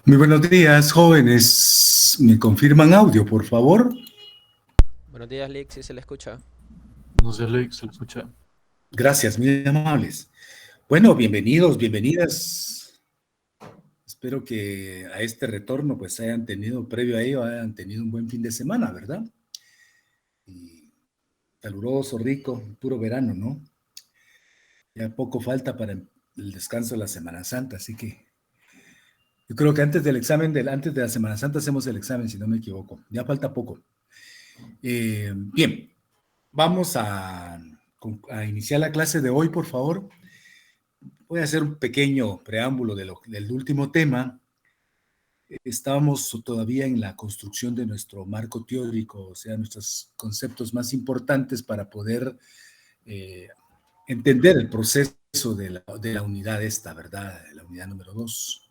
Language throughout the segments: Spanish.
Muy buenos días, jóvenes. ¿Me confirman audio, por favor? Buenos días, Lick, si se le escucha. No sé, Alex, se escucha. Gracias, muy amables. Bueno, bienvenidos, bienvenidas. Espero que a este retorno, pues hayan tenido, previo a ello, hayan tenido un buen fin de semana, ¿verdad? Y caluroso, rico, puro verano, ¿no? Ya poco falta para el descanso de la Semana Santa, así que yo creo que antes de la Semana Santa hacemos el examen, si no me equivoco. Ya falta poco. Bien, vamos a iniciar la clase de hoy, por favor. Voy a hacer un pequeño preámbulo del último tema. Estábamos todavía en la construcción de nuestro marco teórico, o sea, nuestros conceptos más importantes para poder eh, entender el proceso de la unidad esta, ¿verdad? La unidad número 2,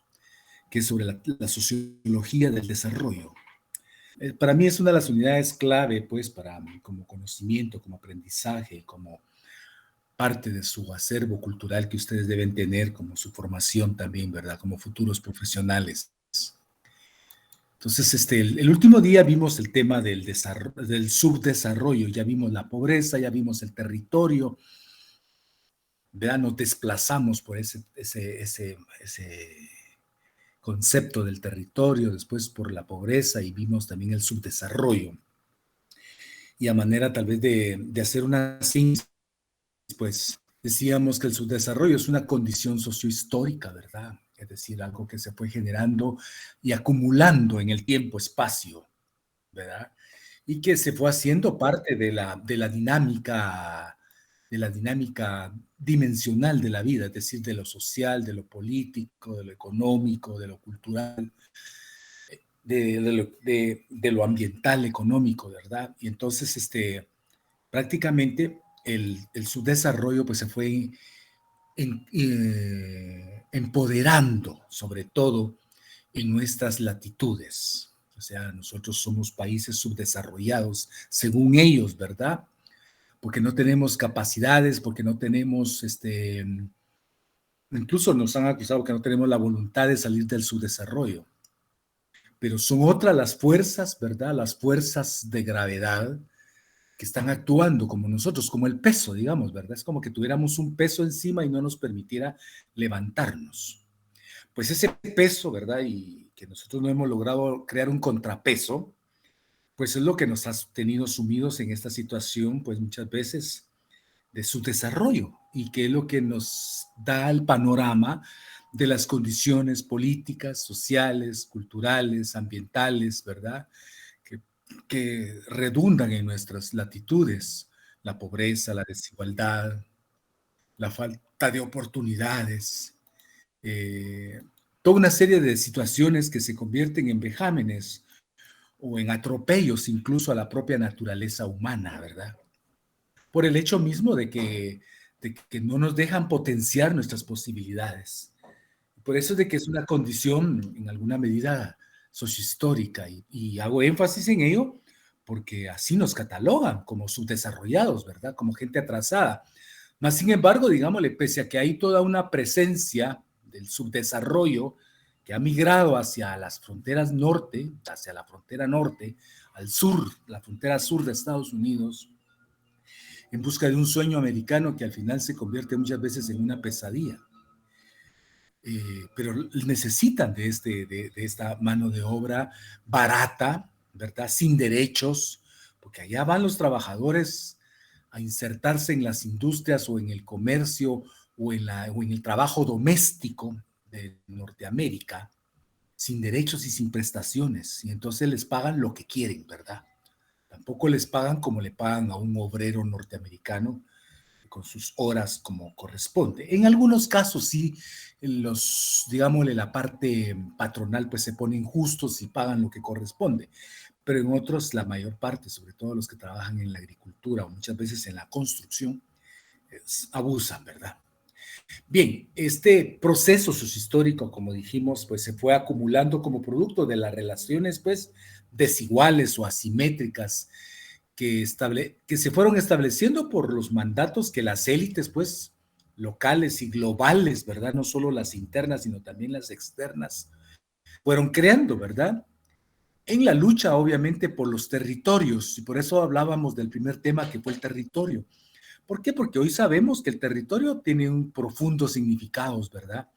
que es sobre la sociología del desarrollo. Para mí es una de las unidades clave, pues, como conocimiento, como aprendizaje, como parte de su acervo cultural que ustedes deben tener, como su formación también, ¿verdad? Como futuros profesionales. Entonces, el último día vimos el tema del subdesarrollo, ya vimos la pobreza, ya vimos el territorio, ¿verdad? Nos desplazamos por ese concepto del territorio, después por la pobreza y vimos también el subdesarrollo. Y a manera tal vez de hacer una síntesis, pues decíamos que el subdesarrollo es una condición sociohistórica, ¿verdad? Es decir, algo que se fue generando y acumulando en el tiempo-espacio, ¿verdad? Y que se fue haciendo parte de la dinámica dimensional de la vida, es decir, de lo social, de lo político, de lo económico, de lo cultural, de lo ambiental, económico, ¿verdad? Y entonces, prácticamente el subdesarrollo pues se fue empoderando, sobre todo en nuestras latitudes. O sea, nosotros somos países subdesarrollados, según ellos, ¿verdad? Porque no tenemos capacidades, porque no tenemos, incluso nos han acusado que no tenemos la voluntad de salir del subdesarrollo. Pero son otras las fuerzas, ¿verdad? Las fuerzas de gravedad que están actuando como nosotros, como el peso, digamos, ¿verdad? Es como que tuviéramos un peso encima y no nos permitiera levantarnos. Pues ese peso, ¿verdad? Y que nosotros no hemos logrado crear un contrapeso, pues es lo que nos ha tenido sumidos en esta situación, pues muchas veces de su desarrollo y que es lo que nos da el panorama de las condiciones políticas, sociales, culturales, ambientales, ¿verdad? Que, que redundan en nuestras latitudes, la pobreza, la desigualdad, la falta de oportunidades, eh, toda una serie de situaciones que se convierten en vejámenes o en atropellos incluso a la propia naturaleza humana, ¿verdad? Por el hecho mismo de que no nos dejan potenciar nuestras posibilidades. Por eso es de que es una condición en alguna medida sociohistórica y hago énfasis en ello porque así nos catalogan como subdesarrollados, ¿verdad? Como gente atrasada. Mas, sin embargo, digámosle, pese a que hay toda una presencia del subdesarrollo que ha migrado hacia las fronteras norte, hacia la frontera norte, al sur, la frontera sur de Estados Unidos, en busca de un sueño americano que al final se convierte muchas veces en una pesadilla. Pero necesitan de esta mano de obra barata, ¿verdad? Sin derechos, porque allá van los trabajadores a insertarse en las industrias o en el comercio o en el trabajo doméstico de Norteamérica, sin derechos y sin prestaciones, y entonces les pagan lo que quieren, ¿verdad? Tampoco les pagan como le pagan a un obrero norteamericano, con sus horas como corresponde. En algunos casos sí, digámosle, la parte patronal pues se ponen justos y pagan lo que corresponde, pero en otros la mayor parte, sobre todo los que trabajan en la agricultura o muchas veces en la construcción, abusan, ¿verdad? Bien, este proceso sociohistórico, como dijimos, pues se fue acumulando como producto de las relaciones pues desiguales o asimétricas que se fueron estableciendo por los mandatos que las élites, pues, locales y globales, ¿verdad? No solo las internas, sino también las externas, fueron creando, ¿verdad? En la lucha, obviamente, por los territorios, y por eso hablábamos del primer tema que fue el territorio. ¿Por qué? Porque hoy sabemos que el territorio tiene un profundo significados, ¿verdad?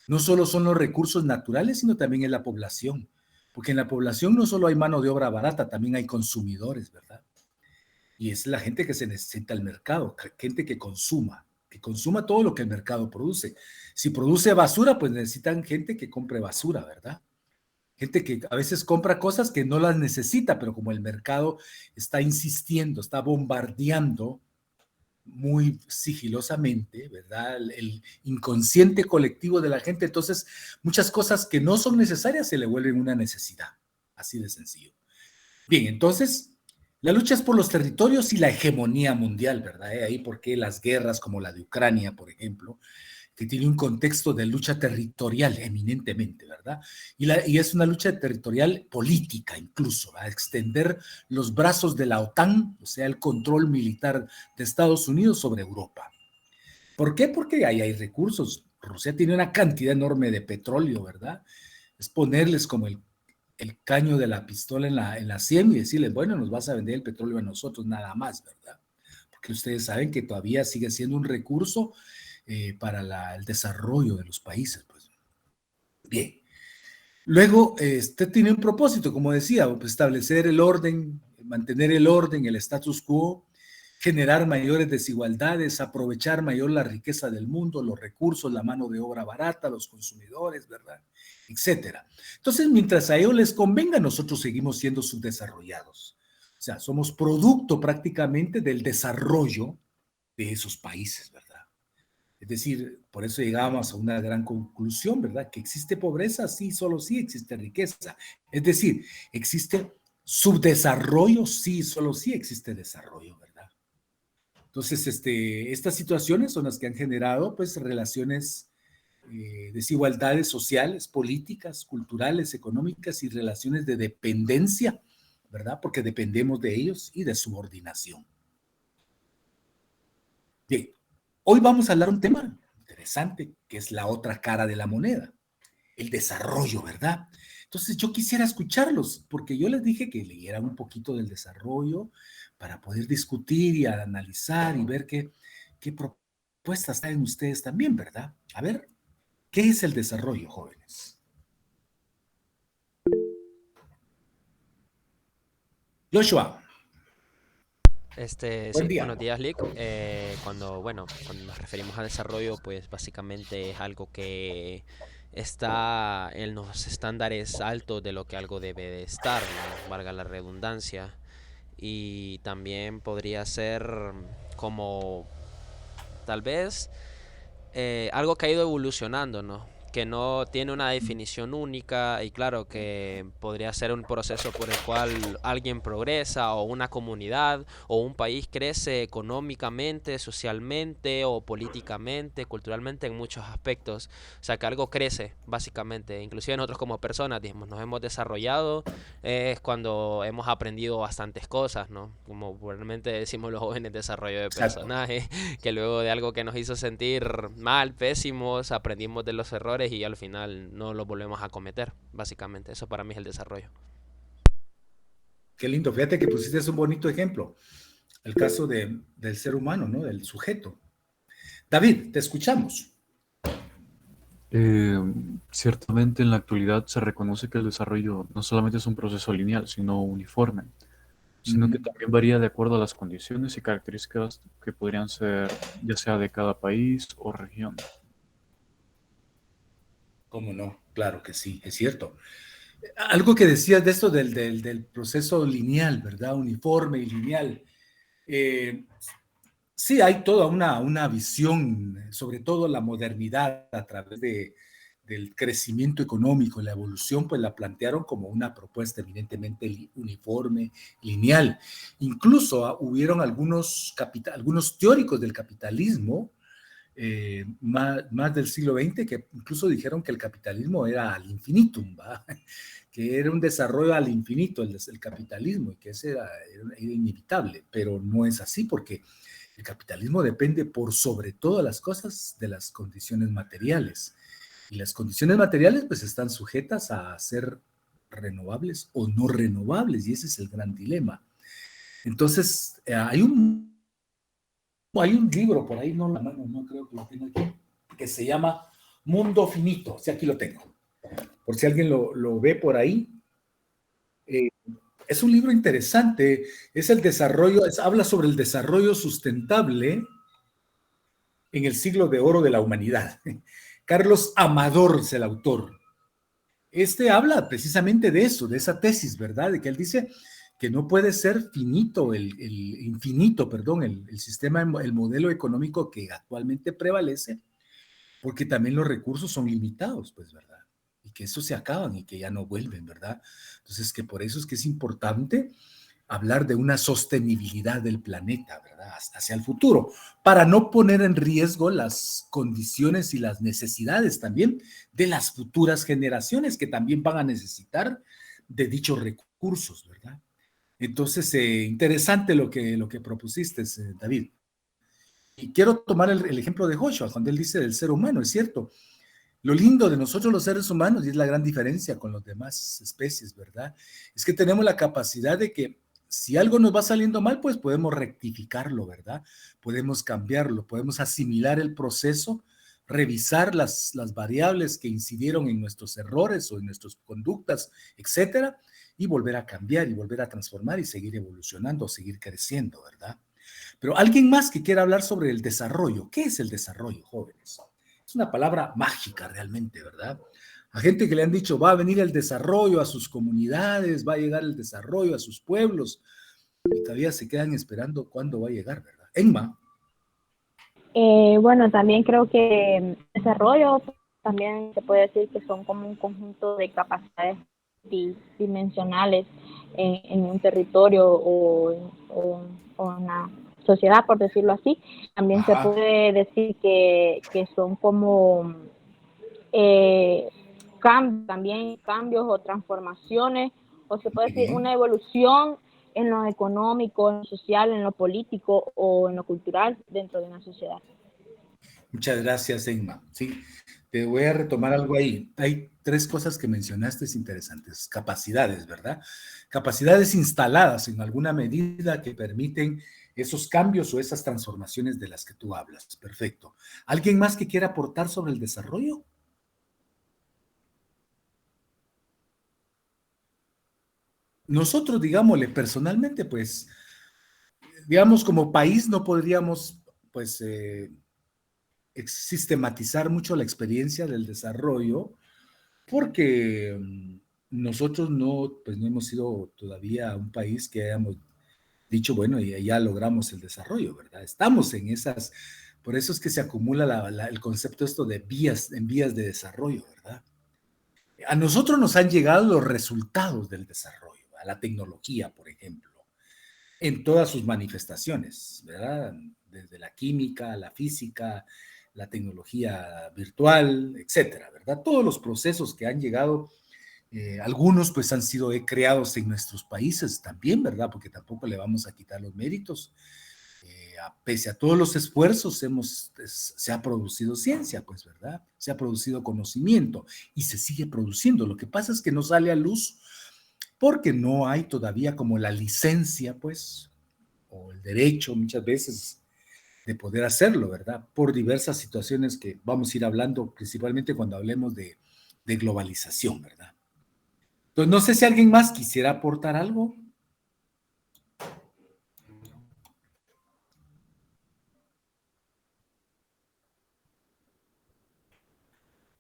No solo son los recursos naturales, sino también es la población. Porque en la población no solo hay mano de obra barata, también hay consumidores, ¿verdad? Y es la gente que se necesita el mercado, gente que consuma todo lo que el mercado produce. Si produce basura, pues necesitan gente que compre basura, ¿verdad? Gente que a veces compra cosas que no las necesita, pero como el mercado está insistiendo, está bombardeando muy sigilosamente, ¿verdad? El inconsciente colectivo de la gente, entonces muchas cosas que no son necesarias se le vuelven una necesidad, así de sencillo. Bien, entonces, la lucha es por los territorios y la hegemonía mundial, ¿verdad? Ahí porque las guerras como la de Ucrania, por ejemplo, que tiene un contexto de lucha territorial eminentemente, ¿verdad? Y es una lucha territorial política incluso, a extender los brazos de la OTAN, o sea, el control militar de Estados Unidos sobre Europa. ¿Por qué? Porque ahí hay recursos. Rusia tiene una cantidad enorme de petróleo, ¿verdad? Es ponerles como el caño de la pistola en la sien y decirles, bueno, nos vas a vender el petróleo a nosotros nada más, ¿verdad? Porque ustedes saben que todavía sigue siendo un recurso para el desarrollo de los países. Pues. Bien. Luego, usted tiene un propósito, como decía, pues, establecer el orden, mantener el orden, el status quo, generar mayores desigualdades, aprovechar mayor la riqueza del mundo, los recursos, la mano de obra barata, los consumidores, ¿verdad? Etcétera. Entonces, mientras a ellos les convenga, nosotros seguimos siendo subdesarrollados. O sea, somos producto prácticamente del desarrollo de esos países, ¿verdad? Es decir, por eso llegamos a una gran conclusión, ¿verdad? Que existe pobreza, sí, solo sí existe riqueza. Es decir, existe subdesarrollo, sí, solo sí existe desarrollo, ¿verdad? Entonces, estas situaciones son las que han generado, pues, relaciones, desigualdades sociales, políticas, culturales, económicas y relaciones de dependencia, ¿verdad? Porque dependemos de ellos y de subordinación. Bien, hoy vamos a hablar de un tema interesante, que es la otra cara de la moneda, el desarrollo, ¿verdad? Entonces yo quisiera escucharlos, porque yo les dije que leyeran un poquito del desarrollo para poder discutir y analizar y ver qué propuestas traen ustedes también, ¿verdad? A ver, ¿qué es el desarrollo, jóvenes? Joshua, buen Sí, día. buenos días, Lick. Cuando nos referimos a desarrollo, pues básicamente es algo que está en los estándares altos de lo que algo debe de estar, ¿no? Valga la redundancia. Y también podría ser como tal vez algo que ha ido evolucionando, ¿no? Que no tiene una definición única y claro que podría ser un proceso por el cual alguien progresa o una comunidad o un país crece económicamente, socialmente o políticamente, culturalmente en muchos aspectos. O sea que algo crece básicamente. Inclusive nosotros como personas, digamos, nos hemos desarrollado es cuando hemos aprendido bastantes cosas, ¿no? Como probablemente decimos los jóvenes, desarrollo de Exacto. personaje, que luego de algo que nos hizo sentir mal, pésimos, aprendimos de los errores y al final no los volvemos a cometer, básicamente. Eso para mí es el desarrollo. Qué lindo. Fíjate que pusiste un bonito ejemplo. El caso del ser humano, ¿no? Del sujeto. David, te escuchamos. Eh, Ciertamente en la actualidad se reconoce que el desarrollo no solamente es un proceso lineal, sino uniforme, sino que Ujú. también varía de acuerdo a las condiciones y características que podrían ser ya sea de cada país o región. ¿Cómo no? Claro que sí, es cierto. Algo que decías de esto del proceso lineal, ¿verdad? Uniforme y lineal. Eh, sí, hay toda una visión, sobre todo la modernidad a través del crecimiento económico, la evolución, pues la plantearon como una propuesta evidentemente uniforme, lineal. Incluso hubieron algunos teóricos del capitalismo más del siglo XX, que incluso dijeron que el capitalismo era al infinitum, ¿va? Que era un desarrollo al infinito el capitalismo y que ese era inevitable, pero no es así porque el capitalismo depende por sobre todas las cosas de las condiciones materiales. Y las condiciones materiales pues están sujetas a ser renovables o no renovables, y ese es el gran dilema. Entonces, hay un libro por ahí, no la mano, no creo que lo tenga aquí, que se llama Mundo Finito. Sí, aquí lo tengo. Por si alguien lo ve por ahí. Es un libro interesante. Es el desarrollo, habla sobre el desarrollo sustentable en el siglo de oro de la humanidad. Carlos Amador es el autor. Este habla precisamente de eso, de esa tesis, ¿verdad? De que él dice que no puede ser finito, infinito, perdón, el sistema, el modelo económico que actualmente prevalece, porque también los recursos son limitados, pues, ¿verdad? Y que eso se acaban y que ya no vuelven, ¿verdad? Entonces, que por eso es que es importante hablar de una sostenibilidad del planeta, ¿verdad? Hacia el futuro, para no poner en riesgo las condiciones y las necesidades también de las futuras generaciones que también van a necesitar de dichos recursos, ¿verdad? Entonces, interesante lo que propusiste, David. Y quiero tomar el ejemplo de Joshua, cuando él dice del ser humano, es cierto. Lo lindo de nosotros los seres humanos, y es la gran diferencia con las demás especies, ¿verdad? Es que tenemos la capacidad de que si algo nos va saliendo mal, pues podemos rectificarlo, ¿verdad? Podemos cambiarlo, podemos asimilar el proceso, revisar las variables que incidieron en nuestros errores o en nuestras conductas, etcétera, y volver a cambiar y volver a transformar y seguir evolucionando, seguir creciendo, ¿verdad? Pero alguien más que quiera hablar sobre el desarrollo. ¿Qué es el desarrollo, jóvenes? Es una palabra mágica realmente, ¿verdad? A gente que le han dicho, va a venir el desarrollo a sus comunidades, va a llegar el desarrollo a sus pueblos, y todavía se quedan esperando cuándo va a llegar, ¿verdad? Enma. Bueno, también creo que desarrollo también se puede decir que son como un conjunto de capacidades dimensionales en un territorio o en una sociedad, por decirlo así. También se puede decir que son como también cambios o transformaciones, o se puede decir una evolución en lo económico, en lo social, en lo político o en lo cultural dentro de una sociedad. Muchas gracias, Enma. Sí, te voy a retomar algo ahí. Hay 3 cosas que mencionaste interesantes. Capacidades, ¿verdad? Capacidades instaladas en alguna medida que permiten esos cambios o esas transformaciones de las que tú hablas. Perfecto. ¿Alguien más que quiera aportar sobre el desarrollo? Nosotros, digámosle, personalmente, pues, digamos, como país no podríamos, pues, sistematizar mucho la experiencia del desarrollo porque nosotros pues, no hemos sido todavía un país que hayamos dicho, bueno, ya logramos el desarrollo, ¿verdad? Estamos en esas, por eso es que se acumula el concepto esto de en vías de desarrollo, ¿verdad? A nosotros nos han llegado los resultados del desarrollo, a la tecnología, por ejemplo, en todas sus manifestaciones, ¿verdad? Desde la química, la física, la tecnología virtual, etcétera, ¿verdad? Todos los procesos que han llegado, algunos pues han sido creados en nuestros países también, ¿verdad? Porque tampoco le vamos a quitar los méritos. Pese a todos los esfuerzos, se ha producido ciencia, pues, ¿verdad? Se ha producido conocimiento y se sigue produciendo. Lo que pasa es que no sale a luz porque no hay todavía como la licencia, pues, o el derecho muchas veces de poder hacerlo, ¿verdad? Por diversas situaciones que vamos a ir hablando, principalmente cuando hablemos de globalización, ¿verdad? Entonces, no sé si alguien más quisiera aportar algo.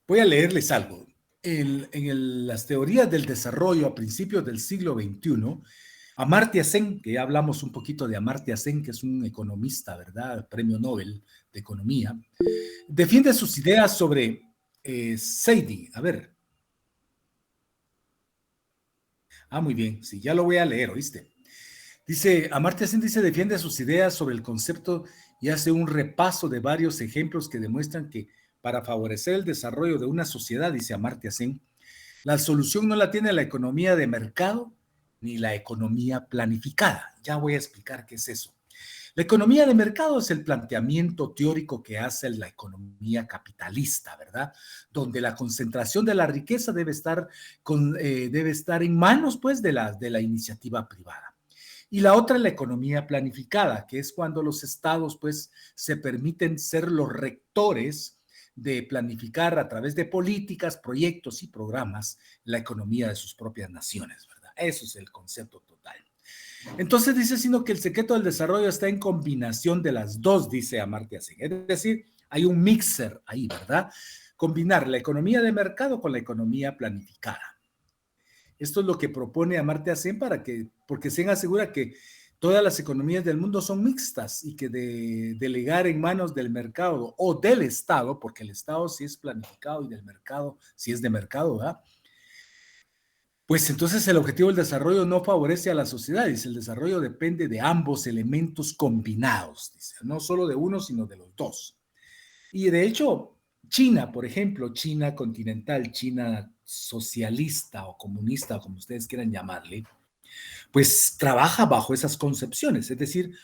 Voy a leerles algo. Las teorías del desarrollo a principios del siglo XXI, Amartya Sen, que ya hablamos un poquito de Amartya Sen, que es un economista, ¿verdad? Premio Nobel de Economía, defiende sus ideas sobre Seydi. A ver. Muy bien, sí, ya lo voy a leer, ¿oíste? Dice, Amartya Sen defiende sus ideas sobre el concepto y hace un repaso de varios ejemplos que demuestran que para favorecer el desarrollo de una sociedad, dice Amartya Sen, la solución no la tiene la economía de mercado ni la economía planificada. Ya voy a explicar qué es eso. La economía de mercado es el planteamiento teórico que hace la economía capitalista, ¿verdad? Donde la concentración de la riqueza debe estar en manos, pues, de la iniciativa privada. Y la otra es la economía planificada, que es cuando los estados, pues, se permiten ser los rectores de planificar a través de políticas, proyectos y programas la economía de sus propias naciones, ¿verdad? Eso es el concepto total. Entonces dice, sino que el secreto del desarrollo está en combinación de las dos, dice Amartya Sen. Es decir, hay un mixer ahí, ¿verdad? Combinar la economía de mercado con la economía planificada. Esto es lo que propone Amartya Sen porque Sen asegura que todas las economías del mundo son mixtas y que de delegar en manos del mercado o del Estado, porque el Estado sí es planificado y del mercado sí es de mercado, ¿verdad? Pues entonces el objetivo del desarrollo no favorece a la sociedad, dice, el desarrollo depende de ambos elementos combinados, dice, no solo de uno, sino de los dos. Y de hecho, China, por ejemplo, China continental, China socialista o comunista, o como ustedes quieran llamarle, pues trabaja bajo esas concepciones, es decir,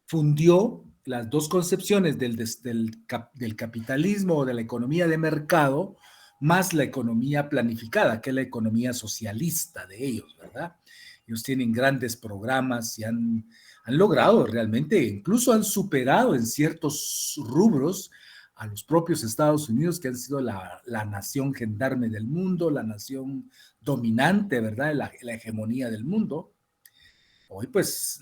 fundió las dos concepciones del capitalismo o de la economía de mercado más la economía planificada, que es la economía socialista de ellos, ¿verdad? Ellos tienen grandes programas y han logrado realmente, incluso han superado en ciertos rubros a los propios Estados Unidos, que han sido la nación gendarme del mundo, la nación dominante, ¿verdad? La hegemonía del mundo. Hoy pues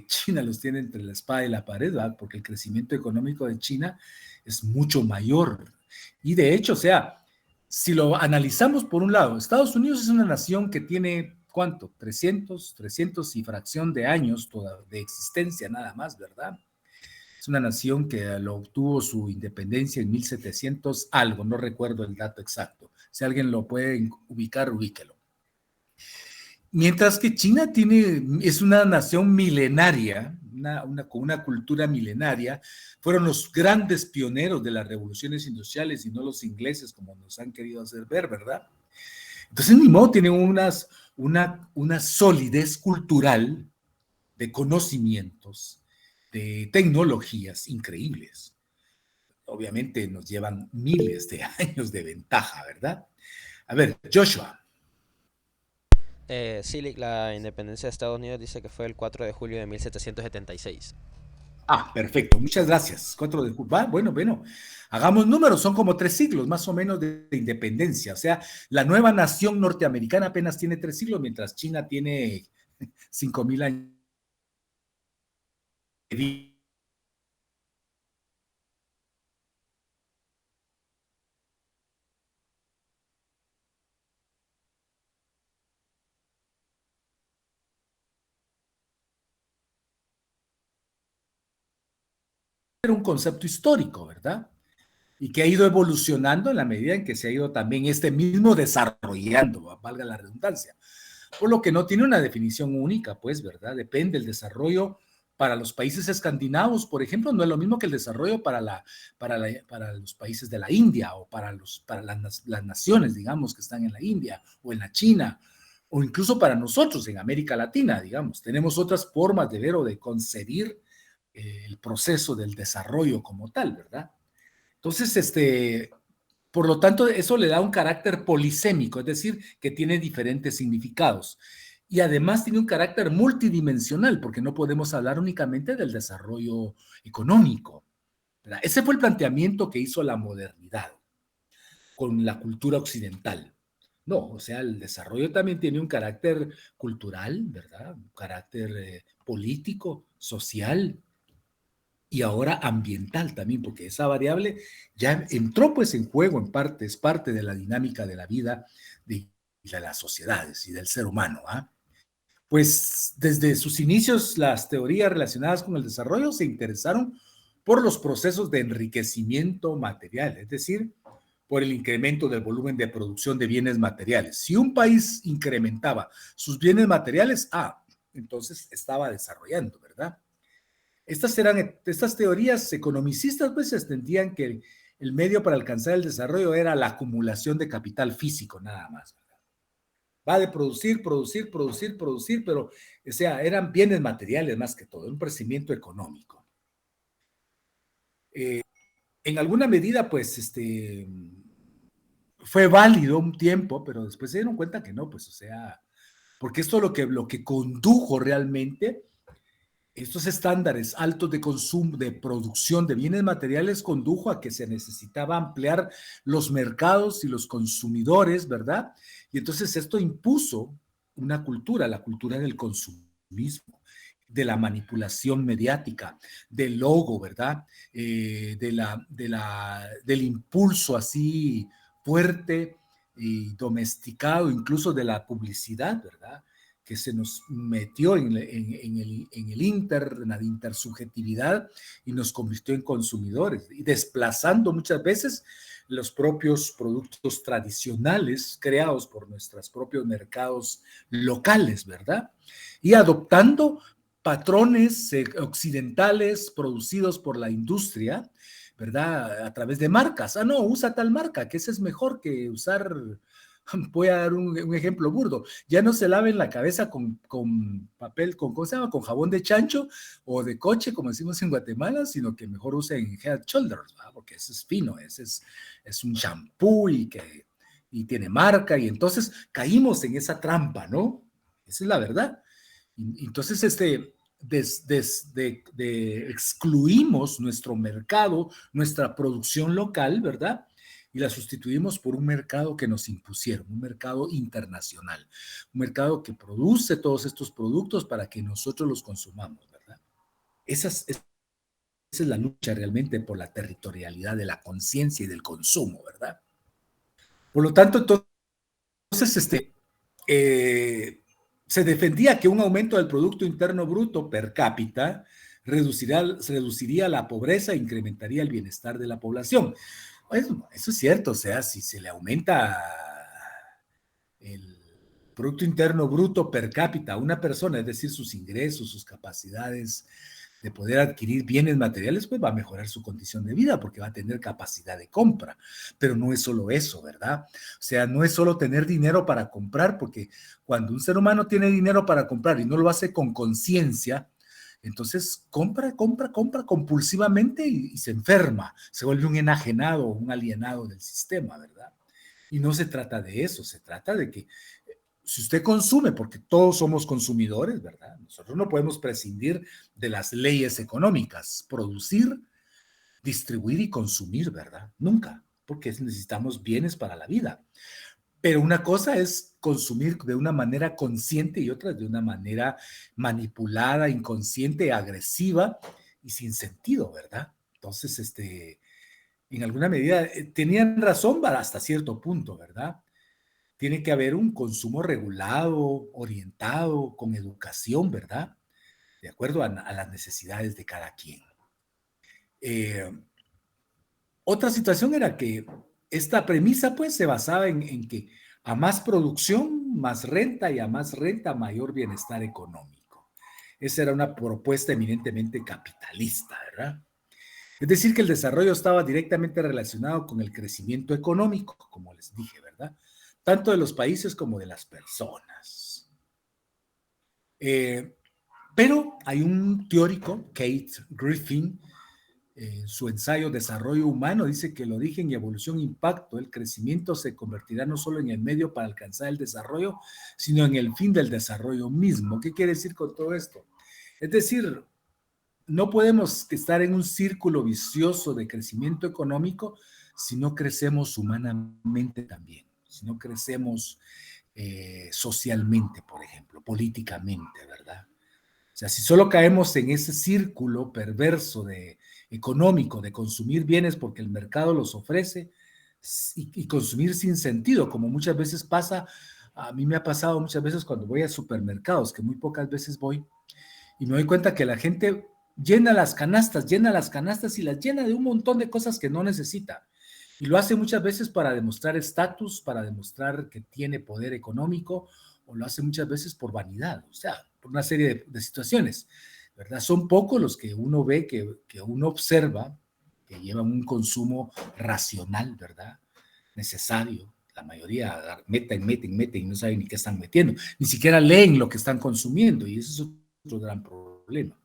China los tiene entre la espada y la pared, ¿verdad? Porque el crecimiento económico de China es mucho mayor. Y de hecho, o sea, si lo analizamos por un lado, Estados Unidos es una nación que tiene, ¿cuánto? 300 y fracción de años de existencia nada más, ¿verdad? Es una nación que obtuvo su independencia en 1700 algo, no recuerdo el dato exacto. Si alguien lo puede ubicar, ubíquelo. Mientras que China es una nación milenaria, con una cultura milenaria, fueron los grandes pioneros de las revoluciones industriales y no los ingleses como nos han querido hacer ver, ¿verdad? Entonces, ni modo, tienen una solidez cultural de conocimientos, de tecnologías increíbles. Obviamente nos llevan miles de años de ventaja, ¿verdad? A ver, Joshua. Sí, la independencia de Estados Unidos dice que fue el 4 de julio de 1776. Perfecto, muchas gracias. 4 de julio. Bueno, hagamos números, son como 3 siglos más o menos de independencia. O sea, la nueva nación norteamericana apenas tiene 3 siglos, mientras China tiene 5,000 años. Un concepto histórico, ¿verdad? Y que ha ido evolucionando en la medida en que se ha ido también este mismo desarrollando, valga la redundancia. Por lo que no tiene una definición única, pues, ¿verdad? Depende del desarrollo para los países escandinavos, por ejemplo, no es lo mismo que el desarrollo para los países de la India o para las naciones, digamos, que están en la India o en la China, o incluso para nosotros en América Latina, digamos. Tenemos otras formas de ver o de concebir el proceso del desarrollo como tal, ¿verdad? Entonces, por lo tanto, eso le da un carácter polisémico, es decir, que tiene diferentes significados. Y además tiene un carácter multidimensional, porque no podemos hablar únicamente del desarrollo económico, ¿verdad? Ese fue el planteamiento que hizo la modernidad con la cultura occidental. No, o sea, el desarrollo también tiene un carácter cultural, ¿verdad? Un carácter político, social, y ahora ambiental también, porque esa variable ya entró pues en juego en parte, es parte de la dinámica de la vida de las sociedades y del ser humano. Pues desde sus inicios las teorías relacionadas con el desarrollo se interesaron por los procesos de enriquecimiento material, es decir, por el incremento del volumen de producción de bienes materiales. Si un país incrementaba sus bienes materiales, entonces estaba desarrollando, ¿verdad? Estas teorías economicistas pues entendían que el medio para alcanzar el desarrollo era la acumulación de capital físico nada más, ¿verdad? Va de producir, pero, o sea, eran bienes materiales más que todo, un crecimiento económico. En alguna medida, pues, fue válido un tiempo, pero después se dieron cuenta que no, pues, o sea, porque esto lo que condujo realmente, estos estándares altos de consumo, de producción de bienes materiales, condujo a que se necesitaba ampliar los mercados y los consumidores, ¿verdad? Y entonces esto impuso una cultura, la cultura del consumismo, de la manipulación mediática, del logo, ¿verdad? Del impulso así fuerte y domesticado, incluso de la publicidad, ¿verdad? Que se nos metió en la intersubjetividad y nos convirtió en consumidores, y desplazando muchas veces los propios productos tradicionales creados por nuestros propios mercados locales, ¿verdad? Y adoptando patrones occidentales producidos por la industria, ¿verdad? A través de marcas. No, usa tal marca, que ese es mejor que usar. Voy a dar un ejemplo burdo. Ya no se laven la cabeza con papel, ¿cómo se llama? Con jabón de chancho o de coche, como decimos en Guatemala, sino que mejor usen Head Shoulders, ¿verdad? Porque ese es fino, ese es un shampoo y tiene marca, y entonces caímos en esa trampa, ¿no? Esa es la verdad. Y entonces, excluimos nuestro mercado, nuestra producción local, ¿verdad? Y la sustituimos por un mercado que nos impusieron, un mercado internacional, un mercado que produce todos estos productos para que nosotros los consumamos, ¿verdad? Esa es la lucha realmente por la territorialidad de la conciencia y del consumo, ¿verdad? Por lo tanto, entonces, se defendía que un aumento del Producto Interno Bruto per cápita reduciría la pobreza e incrementaría el bienestar de la población. Eso es cierto, o sea, si se le aumenta el Producto Interno Bruto per cápita a una persona, es decir, sus ingresos, sus capacidades de poder adquirir bienes materiales, pues va a mejorar su condición de vida porque va a tener capacidad de compra. Pero no es solo eso, ¿verdad? O sea, no es solo tener dinero para comprar, porque cuando un ser humano tiene dinero para comprar y no lo hace con conciencia, entonces compra compulsivamente y se enferma, se vuelve un enajenado, un alienado del sistema, ¿verdad? Y no se trata de eso, se trata de que si usted consume, porque todos somos consumidores, ¿verdad? Nosotros no podemos prescindir de las leyes económicas, producir, distribuir y consumir, ¿verdad? Nunca, porque necesitamos bienes para la vida. Pero una cosa es consumir de una manera consciente y otra de una manera manipulada, inconsciente, agresiva y sin sentido, ¿verdad? Entonces, en alguna medida, tenían razón hasta cierto punto, ¿verdad? Tiene que haber un consumo regulado, orientado, con educación, ¿verdad? De acuerdo a las necesidades de cada quien. Otra situación era que esta premisa pues se basaba en que a más producción, más renta, y a más renta, mayor bienestar económico. Esa era una propuesta eminentemente capitalista, ¿verdad? Es decir, que el desarrollo estaba directamente relacionado con el crecimiento económico, como les dije, ¿verdad? Tanto de los países como de las personas. Pero hay un teórico, Kate Griffin, en su ensayo Desarrollo Humano, dice que el origen y evolución impacto, el crecimiento se convertirá no solo en el medio para alcanzar el desarrollo, sino en el fin del desarrollo mismo. ¿Qué quiere decir con todo esto? Es decir, no podemos estar en un círculo vicioso de crecimiento económico si no crecemos humanamente también, si no crecemos socialmente, por ejemplo, políticamente, ¿verdad? O sea, si solo caemos en ese círculo perverso económico de consumir bienes porque el mercado los ofrece y consumir sin sentido, como muchas veces pasa, a mí me ha pasado muchas veces cuando voy a supermercados, que muy pocas veces voy, y me doy cuenta que la gente llena las canastas y las llena de un montón de cosas que no necesita. Y lo hace muchas veces para demostrar estatus, para demostrar que tiene poder económico, o lo hace muchas veces por vanidad, o sea, por una serie de situaciones, ¿verdad? Son pocos los que uno ve, que uno observa, que llevan un consumo racional, ¿verdad? Necesario, La mayoría meten y no saben ni qué están metiendo. Ni siquiera leen lo que están consumiendo y ese es otro gran problema.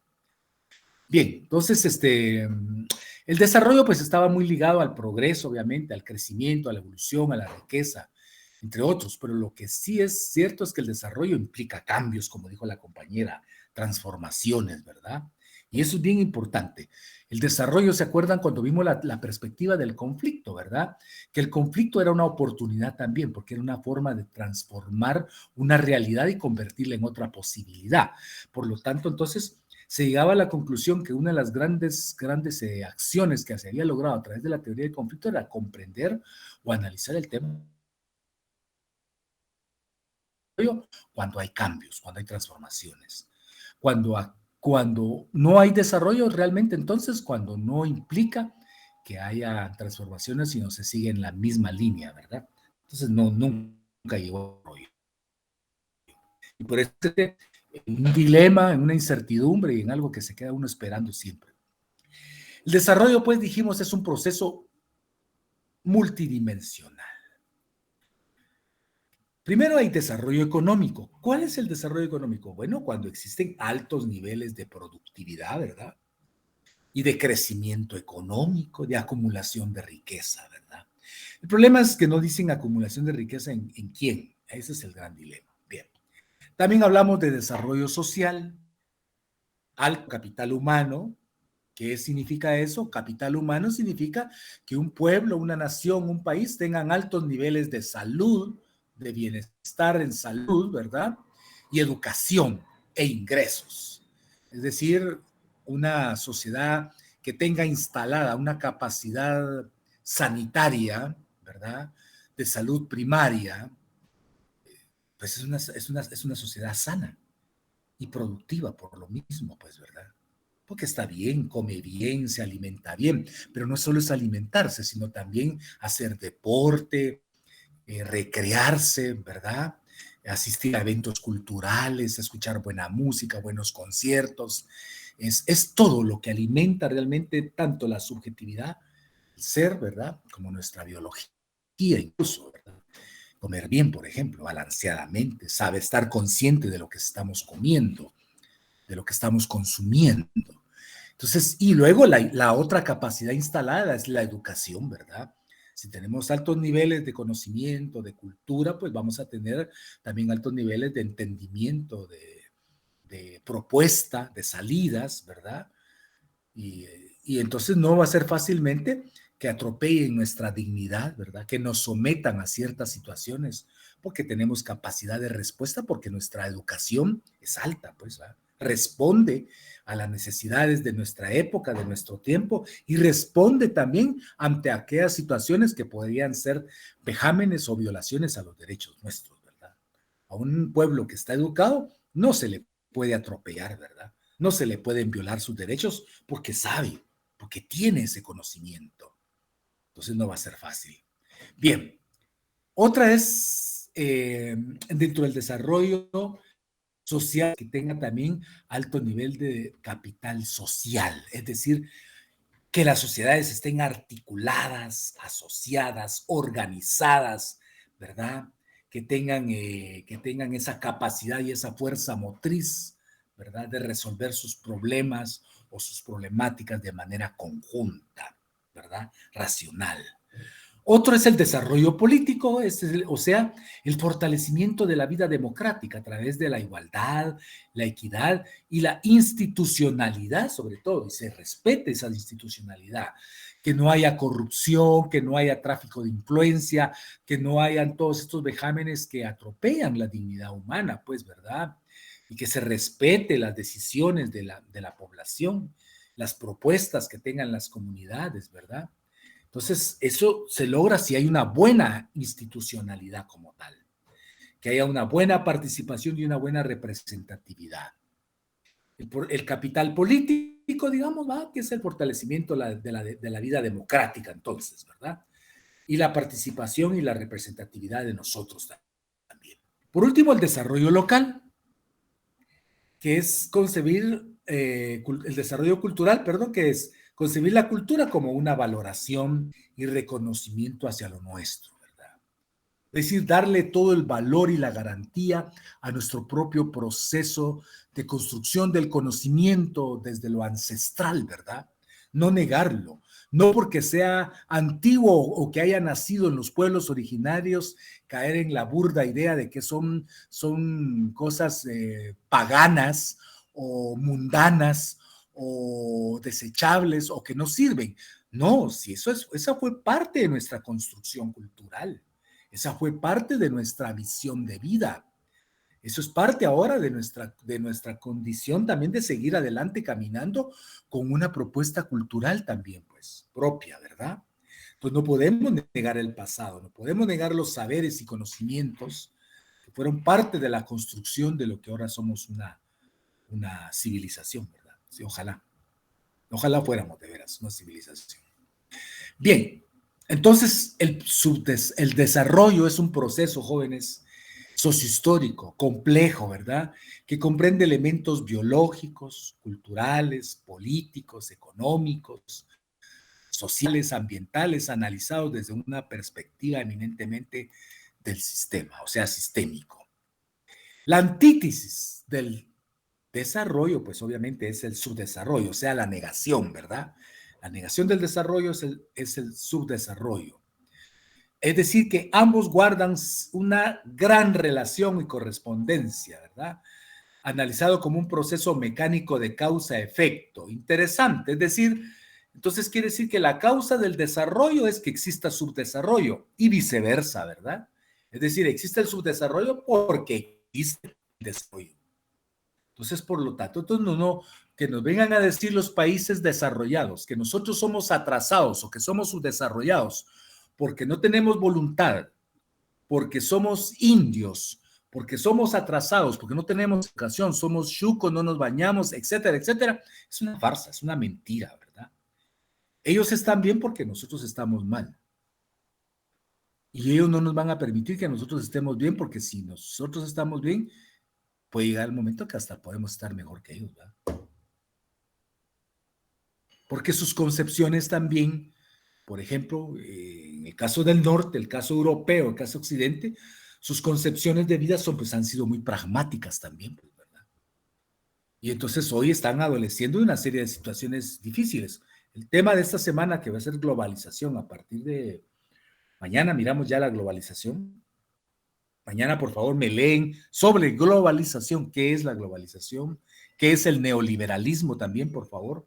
Bien, entonces el desarrollo pues estaba muy ligado al progreso, obviamente, al crecimiento, a la evolución, a la riqueza, entre otros, pero lo que sí es cierto es que el desarrollo implica cambios, como dijo la compañera, transformaciones, ¿verdad? Y eso es bien importante. El desarrollo, ¿se acuerdan cuando vimos la perspectiva del conflicto, verdad? Que el conflicto era una oportunidad también, porque era una forma de transformar una realidad y convertirla en otra posibilidad. Por lo tanto, entonces, se llegaba a la conclusión que una de las grandes acciones que se había logrado a través de la teoría del conflicto era comprender o analizar el tema cuando hay cambios, cuando hay transformaciones. Cuando no hay desarrollo realmente, entonces cuando no implica que haya transformaciones, sino se sigue en la misma línea, ¿verdad? Entonces nunca llegó a desarrollo. Y por eso en un dilema, en una incertidumbre y en algo que se queda uno esperando siempre. El desarrollo, pues dijimos, es un proceso multidimensional. Primero hay desarrollo económico. ¿Cuál es el desarrollo económico? Bueno, cuando existen altos niveles de productividad, ¿verdad? Y de crecimiento económico, de acumulación de riqueza, ¿verdad? El problema es que no dicen acumulación de riqueza en quién. Ese es el gran dilema. Bien. También hablamos de desarrollo social, alto capital humano. ¿Qué significa eso? Capital humano significa que un pueblo, una nación, un país tengan altos niveles de salud, de bienestar en salud, ¿verdad? Y educación e ingresos. Es decir, una sociedad que tenga instalada una capacidad sanitaria, ¿verdad? De salud primaria, pues es una sociedad sana y productiva por lo mismo, pues, ¿verdad? Porque está bien, come bien, se alimenta bien, pero no solo es alimentarse, sino también hacer deporte, recrearse, ¿verdad? Asistir a eventos culturales, escuchar buena música, buenos conciertos. Es todo lo que alimenta realmente tanto la subjetividad, el ser, ¿verdad? Como nuestra biología incluso, ¿verdad? Comer bien, por ejemplo, balanceadamente, sabe estar consciente de lo que estamos comiendo, de lo que estamos consumiendo. Entonces, y luego la otra capacidad instalada es la educación, ¿verdad? Si tenemos altos niveles de conocimiento, de cultura, pues vamos a tener también altos niveles de entendimiento, de propuesta, de salidas, ¿verdad? Y entonces no va a ser fácilmente que atropellen nuestra dignidad, ¿verdad? Que nos sometan a ciertas situaciones, porque tenemos capacidad de respuesta, porque nuestra educación es alta, pues, ¿verdad? Responde a las necesidades de nuestra época, de nuestro tiempo, y responde también ante aquellas situaciones que podrían ser vejámenes o violaciones a los derechos nuestros, ¿verdad? A un pueblo que está educado no se le puede atropellar, ¿verdad? No se le pueden violar sus derechos porque sabe, porque tiene ese conocimiento. Entonces no va a ser fácil. Bien, otra es dentro del desarrollo social que tenga también alto nivel de capital social, es decir, que las sociedades estén articuladas, asociadas, organizadas, ¿verdad? Que tengan esa capacidad y esa fuerza motriz, ¿verdad? De resolver sus problemas o sus problemáticas de manera conjunta, ¿verdad? Racional. Otro es el desarrollo político, o sea, el fortalecimiento de la vida democrática a través de la igualdad, la equidad y la institucionalidad, sobre todo, y se respete esa institucionalidad, que no haya corrupción, que no haya tráfico de influencia, que no hayan todos estos vejámenes que atropellan la dignidad humana, pues, ¿verdad? Y que se respete las decisiones de la población, las propuestas que tengan las comunidades, ¿verdad? Entonces, eso se logra si hay una buena institucionalidad como tal, que haya una buena participación y una buena representatividad. El capital político, digamos, ¿va? Que es el fortalecimiento de la vida democrática, entonces, ¿verdad? Y la participación y la representatividad de nosotros también. Por último, el desarrollo local, que es concebir el desarrollo cultural, perdón, que es concebir la cultura como una valoración y reconocimiento hacia lo nuestro, ¿verdad? Es decir, darle todo el valor y la garantía a nuestro propio proceso de construcción del conocimiento desde lo ancestral, ¿verdad? No negarlo, no porque sea antiguo o que haya nacido en los pueblos originarios, caer en la burda idea de que son cosas paganas o mundanas o desechables o que no sirven. No, si esa fue parte de nuestra construcción cultural. Esa fue parte de nuestra visión de vida. Eso es parte ahora de nuestra condición también de seguir adelante caminando con una propuesta cultural también, pues, propia, ¿verdad? Pues no podemos negar el pasado, no podemos negar los saberes y conocimientos que fueron parte de la construcción de lo que ahora somos una civilización, ¿verdad? Sí, ojalá fuéramos de veras una civilización. Bien, entonces el desarrollo es un proceso, jóvenes, sociohistórico, complejo, ¿verdad? Que comprende elementos biológicos, culturales, políticos, económicos, sociales, ambientales, analizados desde una perspectiva eminentemente del sistema, o sea, sistémico. La antítesis del desarrollo, pues obviamente es el subdesarrollo, o sea, la negación, ¿verdad? La negación del desarrollo es el subdesarrollo. Es decir, que ambos guardan una gran relación y correspondencia, ¿verdad? Analizado como un proceso mecánico de causa-efecto. Interesante, es decir, entonces quiere decir que la causa del desarrollo es que exista subdesarrollo y viceversa, ¿verdad? Es decir, existe el subdesarrollo porque existe el desarrollo. Entonces, por lo tanto, que nos vengan a decir los países desarrollados que nosotros somos atrasados o que somos subdesarrollados porque no tenemos voluntad, porque somos indios, porque somos atrasados, porque no tenemos educación, somos chucos, no nos bañamos, etcétera, etcétera, es una farsa, es una mentira, ¿verdad? Ellos están bien porque nosotros estamos mal. Y ellos no nos van a permitir que nosotros estemos bien, porque si nosotros estamos bien, puede llegar el momento que hasta podemos estar mejor que ellos, ¿verdad? Porque sus concepciones también, por ejemplo, en el caso del norte, el caso europeo, el caso occidente, sus concepciones de vida pues, han sido muy pragmáticas también, pues, ¿verdad? Y entonces hoy están adoleciendo de una serie de situaciones difíciles. El tema de esta semana, que va a ser globalización, a partir de mañana miramos ya la globalización. Mañana, por favor, me leen sobre globalización, qué es la globalización, qué es el neoliberalismo también, por favor,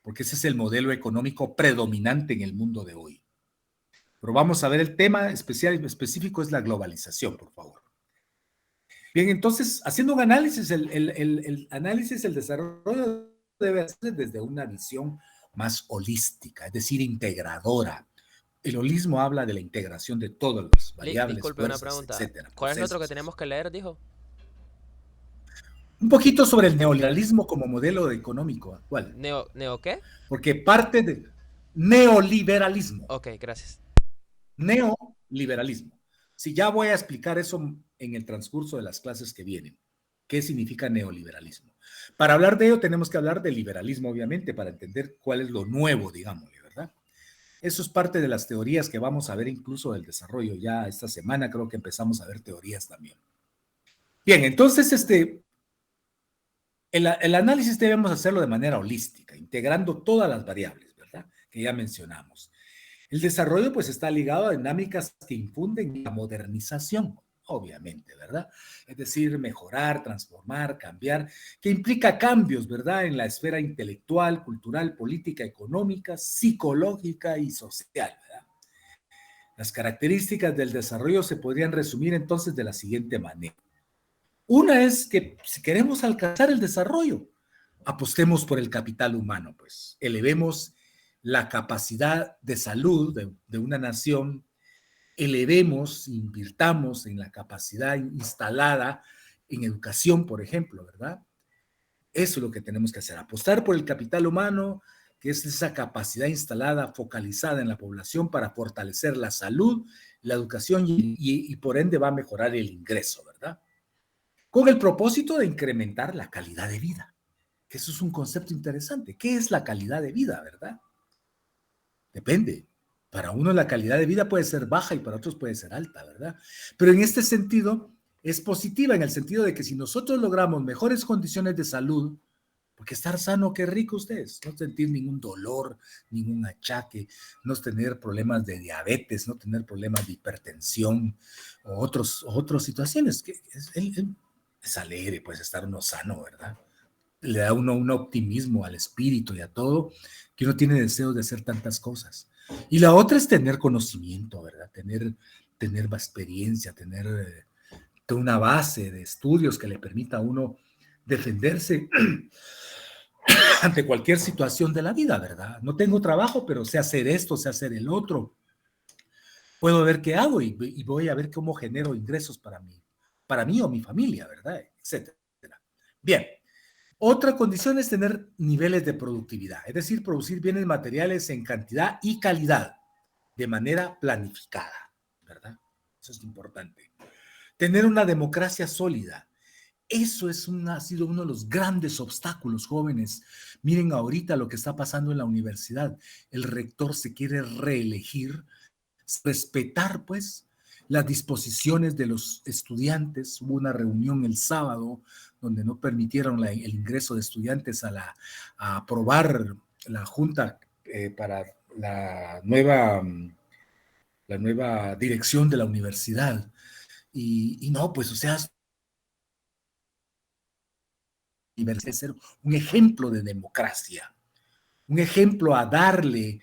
porque ese es el modelo económico predominante en el mundo de hoy. Pero vamos a ver el tema específico es la globalización, por favor. Bien, entonces, haciendo un análisis, el análisis, el desarrollo debe hacerse desde una visión más holística, es decir, integradora. El holismo habla de la integración de todas las variables, Disculpe, fuerzas, una pregunta. etcétera. ¿Cuál es lo otro que Procesos. tenemos que leer, dijo? Un poquito sobre el neoliberalismo como modelo económico actual. ¿Neo qué? Porque parte de neoliberalismo. Ok, gracias. Neoliberalismo. Si ya voy a explicar eso en el transcurso de las clases que vienen. ¿Qué significa neoliberalismo? Para hablar de ello tenemos que hablar de liberalismo, obviamente, para entender cuál es lo nuevo, digámosle, ¿verdad? Eso es parte de las teorías que vamos a ver incluso del desarrollo. Ya esta semana creo que empezamos a ver teorías también. Bien, entonces el análisis debemos hacerlo de manera holística, integrando todas las variables, ¿verdad? Que ya mencionamos. El desarrollo pues está ligado a dinámicas que infunden la modernización, obviamente, ¿verdad? Es decir, mejorar, transformar, cambiar, que implica cambios, ¿verdad? En la esfera intelectual, cultural, política, económica, psicológica y social, ¿verdad? Las características del desarrollo se podrían resumir entonces de la siguiente manera. Una es que si queremos alcanzar el desarrollo, apostemos por el capital humano, pues elevemos la capacidad de salud de una nación, elevemos, invirtamos en la capacidad instalada en educación, por ejemplo, ¿verdad? Eso es lo que tenemos que hacer, apostar por el capital humano, que es esa capacidad instalada, focalizada en la población para fortalecer la salud, la educación y por ende va a mejorar el ingreso, ¿verdad? Con el propósito de incrementar la calidad de vida, que eso es un concepto interesante. ¿Qué es la calidad de vida, verdad? Depende Para uno la calidad de vida puede ser baja y para otros puede ser alta, ¿verdad? Pero en este sentido es positiva, en el sentido de que si nosotros logramos mejores condiciones de salud, porque estar sano, qué rico ustedes, no sentir ningún dolor, ningún achaque, no tener problemas de diabetes, no tener problemas de hipertensión o otras situaciones. Que es alegre, pues, estar uno sano, ¿verdad? Le da uno un optimismo al espíritu y a todo, que uno tiene deseos de hacer tantas cosas. Y la otra es tener conocimiento, ¿verdad? Tener experiencia, tener una base de estudios que le permita a uno defenderse ante cualquier situación de la vida, ¿verdad? No tengo trabajo, pero sé hacer esto, sé hacer el otro. Puedo ver qué hago y voy a ver cómo genero ingresos para mí o mi familia, ¿verdad? Etcétera. Bien. Otra condición es tener niveles de productividad, es decir, producir bienes materiales en cantidad y calidad, de manera planificada, ¿verdad? Eso es importante. Tener una democracia sólida. Eso ha sido uno de los grandes obstáculos, jóvenes. Miren ahorita lo que está pasando en la universidad. El rector se quiere reelegir, respetar, pues, las disposiciones de los estudiantes. Hubo una reunión el sábado donde no permitieron el ingreso de estudiantes a aprobar la junta para la nueva dirección de la universidad. Y no, pues, o sea, ser un ejemplo de democracia, un ejemplo a darle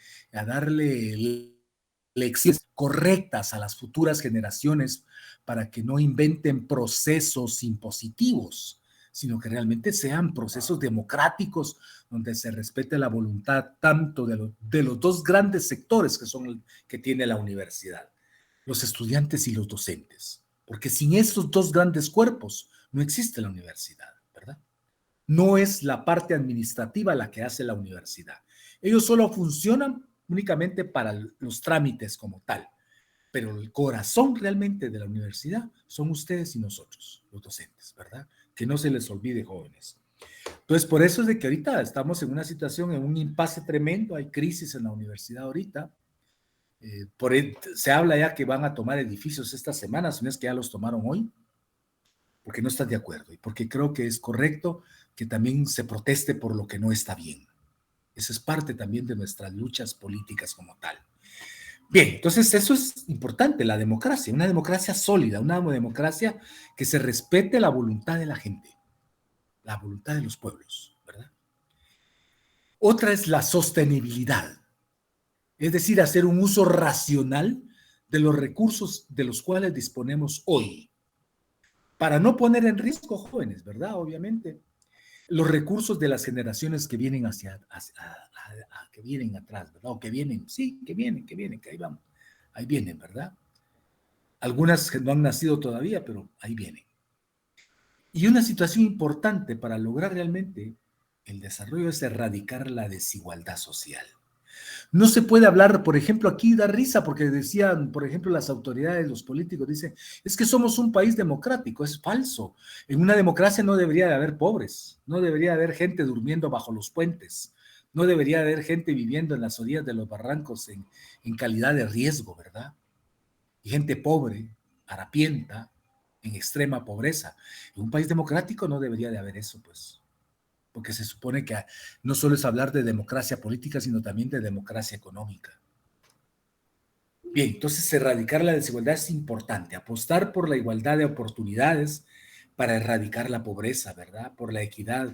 lecciones correctas a las futuras generaciones para que no inventen procesos impositivos, sino que realmente sean procesos democráticos donde se respete la voluntad tanto de los dos grandes sectores que tiene la universidad, los estudiantes y los docentes, porque sin estos dos grandes cuerpos no existe la universidad, ¿verdad? No es la parte administrativa la que hace la universidad. Ellos solo funcionan únicamente para los trámites como tal, pero el corazón realmente de la universidad son ustedes y nosotros, los docentes, ¿verdad? Que no se les olvide, jóvenes. Entonces, por eso es de que ahorita estamos en una situación, en un impasse tremendo, hay crisis en la universidad ahorita. Se habla ya que van a tomar edificios esta semana, si no es que ya los tomaron hoy, porque no están de acuerdo y porque creo que es correcto que también se proteste por lo que no está bien. Eso es parte también de nuestras luchas políticas como tal. Bien, entonces eso es importante, la democracia, una democracia sólida, una democracia que se respete la voluntad de la gente, la voluntad de los pueblos, ¿verdad? Otra es la sostenibilidad, es decir, hacer un uso racional de los recursos de los cuales disponemos hoy, para no poner en riesgo jóvenes, ¿verdad? Obviamente, los recursos de las generaciones que vienen que vienen atrás, ¿verdad? O que vienen, sí, que vienen, que ahí vamos, ahí vienen, ¿verdad? Algunas que no han nacido todavía, pero ahí vienen. Y una situación importante para lograr realmente el desarrollo es erradicar la desigualdad social. No se puede hablar, por ejemplo, aquí da risa porque decían, por ejemplo, las autoridades, los políticos dicen, es que somos un país democrático, es falso. En una democracia no debería de haber pobres, no debería de haber gente durmiendo bajo los puentes, no debería de haber gente viviendo en las orillas de los barrancos en calidad de riesgo, ¿verdad? Y gente pobre, harapienta, en extrema pobreza. En un país democrático no debería de haber eso, pues. Porque se supone que no solo es hablar de democracia política, sino también de democracia económica. Bien, entonces erradicar la desigualdad es importante, apostar por la igualdad de oportunidades para erradicar la pobreza, ¿verdad? Por la equidad,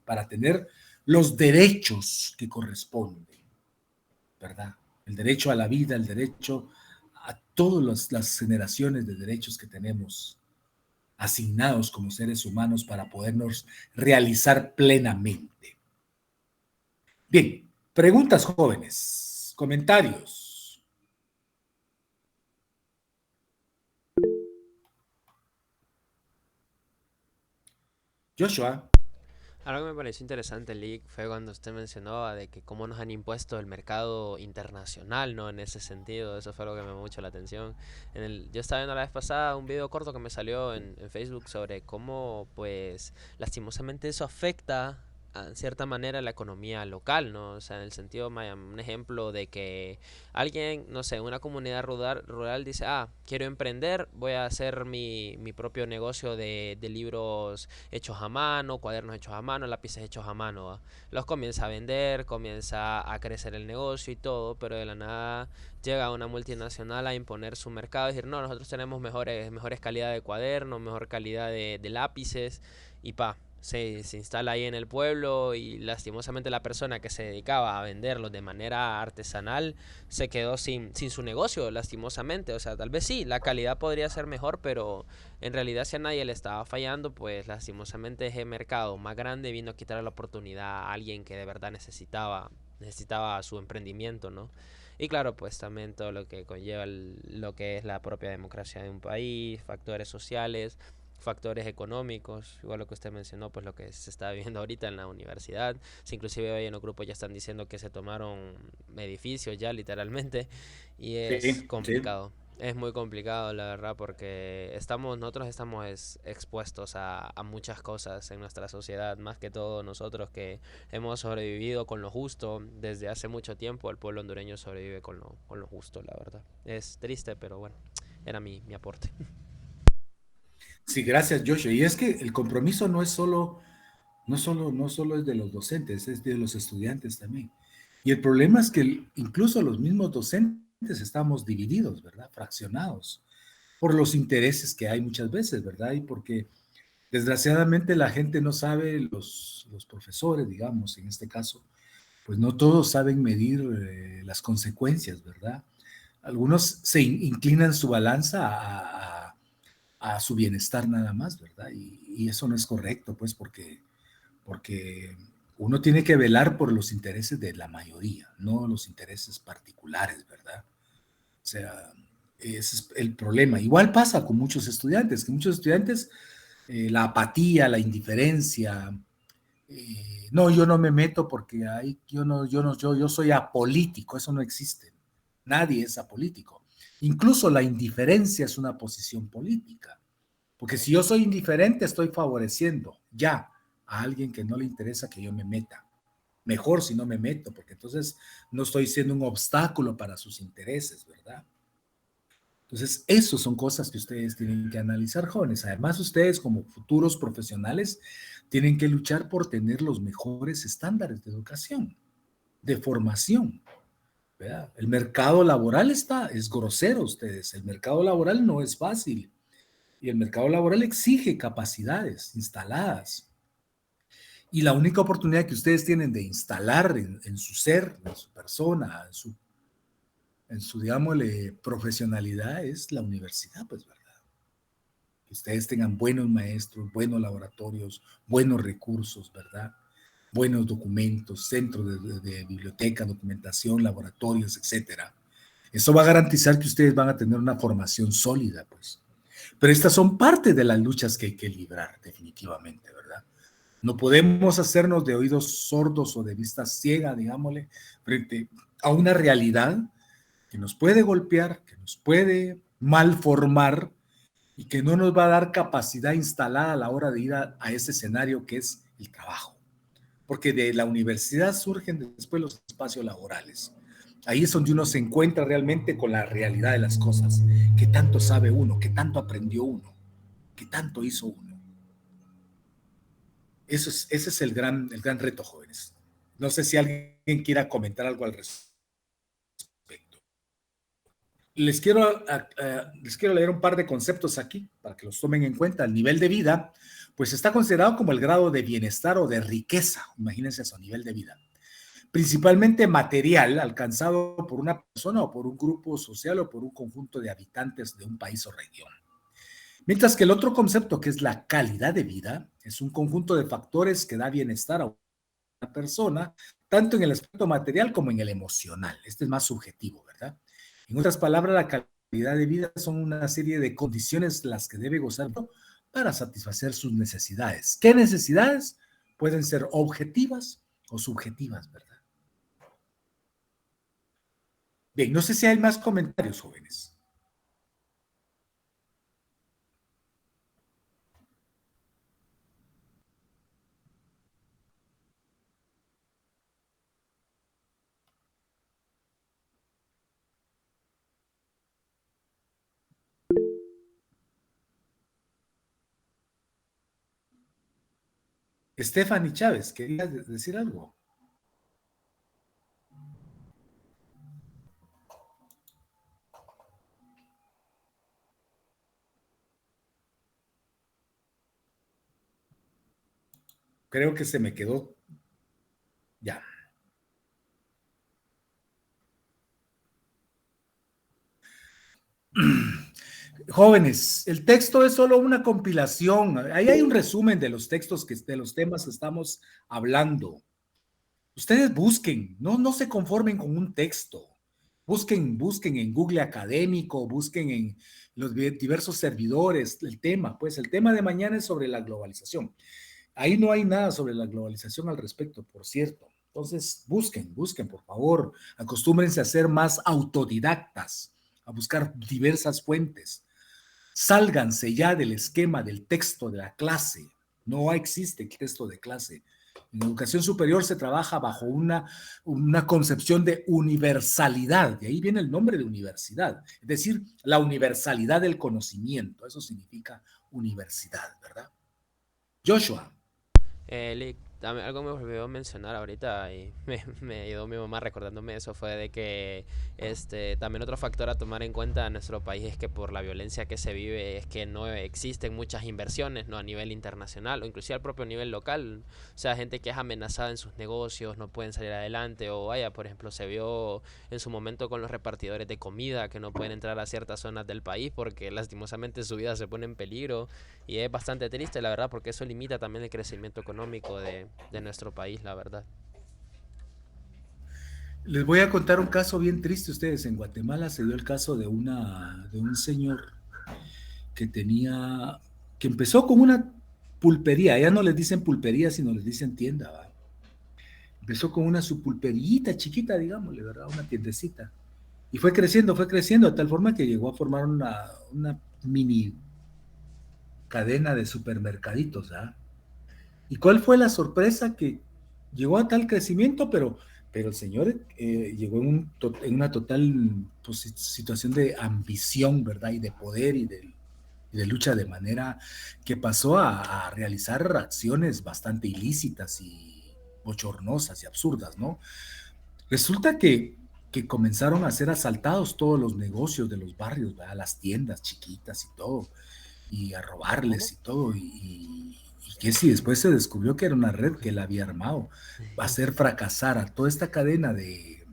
para tener los derechos que corresponden, ¿verdad? El derecho a la vida, el derecho a todas las generaciones de derechos que tenemos asignados como seres humanos para podernos realizar plenamente. Bien, preguntas, jóvenes, comentarios. Joshua. Algo que me pareció interesante, Lick, fue cuando usted mencionaba de que cómo nos han impuesto el mercado internacional, ¿no? En ese sentido, eso fue algo que me llamó mucho la atención. Yo estaba viendo la vez pasada un video corto que me salió en Facebook sobre cómo, pues, lastimosamente eso afecta en cierta manera la economía local, ¿no? O sea, en el sentido, un ejemplo de que alguien, no sé, una comunidad rural dice, quiero emprender, voy a hacer mi propio negocio de libros hechos a mano, cuadernos hechos a mano, lápices hechos a mano, ¿va? Los comienza a vender, comienza a crecer el negocio y todo, pero de la nada llega una multinacional a imponer su mercado y decir, no, nosotros tenemos mejores calidad de cuadernos, mejor calidad de lápices y se instala ahí en el pueblo y lastimosamente la persona que se dedicaba a venderlos de manera artesanal se quedó sin su negocio, lastimosamente. O sea, tal vez sí, la calidad podría ser mejor, pero en realidad si a nadie le estaba fallando, pues lastimosamente ese mercado más grande vino a quitar la oportunidad a alguien que de verdad necesitaba su emprendimiento, ¿no? Y claro, pues también todo lo que conlleva lo que es la propia democracia de un país, factores sociales, factores económicos, igual lo que usted mencionó, pues lo que se está viviendo ahorita en la universidad. Si inclusive hoy en los grupos ya están diciendo que se tomaron edificios ya literalmente y es Sí, sí. complicado. Es muy complicado, la verdad, porque nosotros estamos expuestos a muchas cosas en nuestra sociedad, más que todo nosotros que hemos sobrevivido con lo justo desde hace mucho tiempo. El pueblo hondureño sobrevive con lo justo, la verdad. Es triste, pero bueno, era mi aporte. Sí, gracias, Joshua. Y es que el compromiso no solo es de los docentes, es de los estudiantes también. Y el problema es que incluso los mismos docentes estamos divididos, ¿verdad? Fraccionados por los intereses que hay muchas veces, ¿verdad? Y porque desgraciadamente la gente no sabe, los profesores, digamos, en este caso, pues no todos saben medir las consecuencias, ¿verdad? Algunos se inclinan su balanza a su bienestar nada más, ¿verdad? Y eso no es correcto, pues, porque uno tiene que velar por los intereses de la mayoría, no los intereses particulares, ¿verdad? O sea, ese es el problema. Igual pasa con muchos estudiantes, que muchos estudiantes, la apatía, la indiferencia, no, yo no me meto porque yo soy apolítico, eso no existe. Nadie es apolítico. Incluso la indiferencia es una posición política. Porque si yo soy indiferente, estoy favoreciendo ya a alguien que no le interesa que yo me meta. Mejor si no me meto, porque entonces no estoy siendo un obstáculo para sus intereses, ¿verdad? Entonces, eso son cosas que ustedes tienen que analizar, jóvenes. Además, ustedes como futuros profesionales tienen que luchar por tener los mejores estándares de educación, de formación, ¿verdad? El mercado laboral es grosero, ustedes. El mercado laboral no es fácil. Y el mercado laboral exige capacidades instaladas. Y la única oportunidad que ustedes tienen de instalar en su ser, en su persona, en su, digámosle, profesionalidad es la universidad, pues, ¿verdad? Que ustedes tengan buenos maestros, buenos laboratorios, buenos recursos, ¿verdad? Buenos documentos, centros de biblioteca, documentación, laboratorios, etcétera. Eso va a garantizar que ustedes van a tener una formación sólida, pues. Pero estas son parte de las luchas que hay que librar, definitivamente, ¿verdad? No podemos hacernos de oídos sordos o de vista ciega, digámosle, frente a una realidad que nos puede golpear, que nos puede malformar y que no nos va a dar capacidad instalada a la hora de ir a ese escenario que es el trabajo. Porque de la universidad surgen después los espacios laborales. Ahí es donde uno se encuentra realmente con la realidad de las cosas. ¿Qué tanto sabe uno? ¿Qué tanto aprendió uno? ¿Qué tanto hizo uno? Ese es el gran reto, jóvenes. No sé si alguien quiera comentar algo al respecto. Les quiero leer un par de conceptos aquí para que los tomen en cuenta. El nivel de vida, pues está considerado como el grado de bienestar o de riqueza, imagínense eso, nivel de vida, principalmente material, alcanzado por una persona o por un grupo social o por un conjunto de habitantes de un país o región. Mientras que el otro concepto, que es la calidad de vida, es un conjunto de factores que da bienestar a una persona, tanto en el aspecto material como en el emocional. Este es más subjetivo, ¿verdad? En otras palabras, la calidad de vida son una serie de condiciones las que debe gozar para satisfacer sus necesidades. ¿Qué necesidades? Pueden ser objetivas o subjetivas, ¿verdad? Bien, no sé si hay más comentarios, jóvenes. Stephanie Chávez, ¿querías decir algo? Creo que se me quedó ya. Jóvenes, el texto es solo una compilación. Ahí hay un resumen de los textos, de los temas que estamos hablando. Ustedes busquen, no se conformen con un texto. Busquen en Google Académico, busquen en los diversos servidores el tema. Pues el tema de mañana es sobre la globalización. Ahí no hay nada sobre la globalización al respecto, por cierto. Entonces, busquen, por favor. Acostúmbrense a ser más autodidactas, a buscar diversas fuentes. Sálganse ya del esquema del texto de la clase. No existe el texto de clase. En educación superior se trabaja bajo una concepción de universalidad. De ahí viene el nombre de universidad. Es decir, la universalidad del conocimiento. Eso significa universidad, ¿verdad? Joshua. Algo me volvió a mencionar ahorita y me ayudó mi mamá recordándome eso, fue de que también otro factor a tomar en cuenta en nuestro país es que por la violencia que se vive es que no existen muchas inversiones, ¿no? A nivel internacional o inclusive al propio nivel local. O sea, gente que es amenazada en sus negocios, no pueden salir adelante, o vaya, por ejemplo, se vio en su momento con los repartidores de comida que no pueden entrar a ciertas zonas del país porque lastimosamente su vida se pone en peligro. Y es bastante triste, la verdad, porque eso limita también el crecimiento económico de nuestro país, la verdad. Les voy a contar un caso bien triste a ustedes. En Guatemala se dio el caso de un señor que que empezó con una pulpería. Ya no les dicen pulpería, sino les dicen tienda, ¿va? Empezó con su pulperillita chiquita, digámosle, ¿verdad? Una tiendecita. Y fue creciendo, de tal forma que llegó a formar una mini cadena de supermercaditos, ¿ah? ¿Y cuál fue la sorpresa? Que llegó a tal crecimiento, pero el señor llegó en una total pues, situación de ambición, ¿verdad? Y de poder y de lucha, de manera que pasó a realizar acciones bastante ilícitas y bochornosas y absurdas, ¿no? Resulta que comenzaron a ser asaltados todos los negocios de los barrios, ¿verdad? Las tiendas chiquitas y todo, y a robarles y todo, y que si después se descubrió que era una red que él había armado, va a hacer fracasar a toda esta cadena de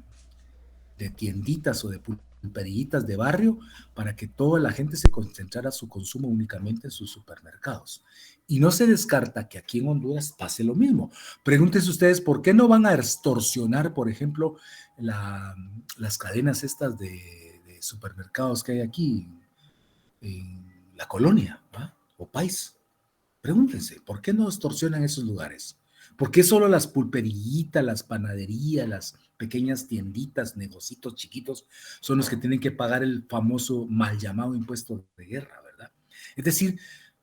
tienditas o de pulperillitas de barrio para que toda la gente se concentrara su consumo únicamente en sus supermercados. Y no se descarta que aquí en Honduras pase lo mismo. Pregúntense ustedes, ¿por qué no van a extorsionar, por ejemplo, las cadenas estas de supermercados que hay aquí en la colonia, ¿va? O país? Pregúntense, ¿por qué no extorsionan esos lugares? ¿Por qué solo las pulperillitas, las panaderías, las pequeñas tienditas, negocitos chiquitos son los que tienen que pagar el famoso mal llamado impuesto de guerra, ¿verdad? Es decir,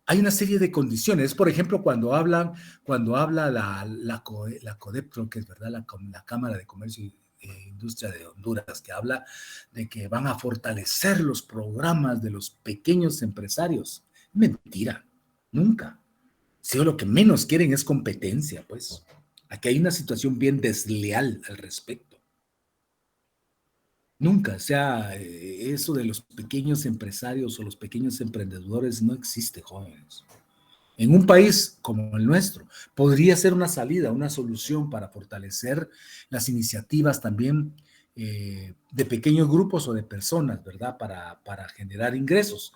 hay una serie de condiciones. Por ejemplo, cuando habla la CODEP, creo que es verdad, la Cámara de Comercio e Industria de Honduras, que habla de que van a fortalecer los programas de los pequeños empresarios. Mentira, nunca. Si lo que menos quieren es competencia, pues. Aquí hay una situación bien desleal al respecto. Nunca, o sea, eso de los pequeños empresarios o los pequeños emprendedores no existe, jóvenes. En un país como el nuestro, podría ser una salida, una solución para fortalecer las iniciativas también de pequeños grupos o de personas, ¿verdad? Para generar ingresos.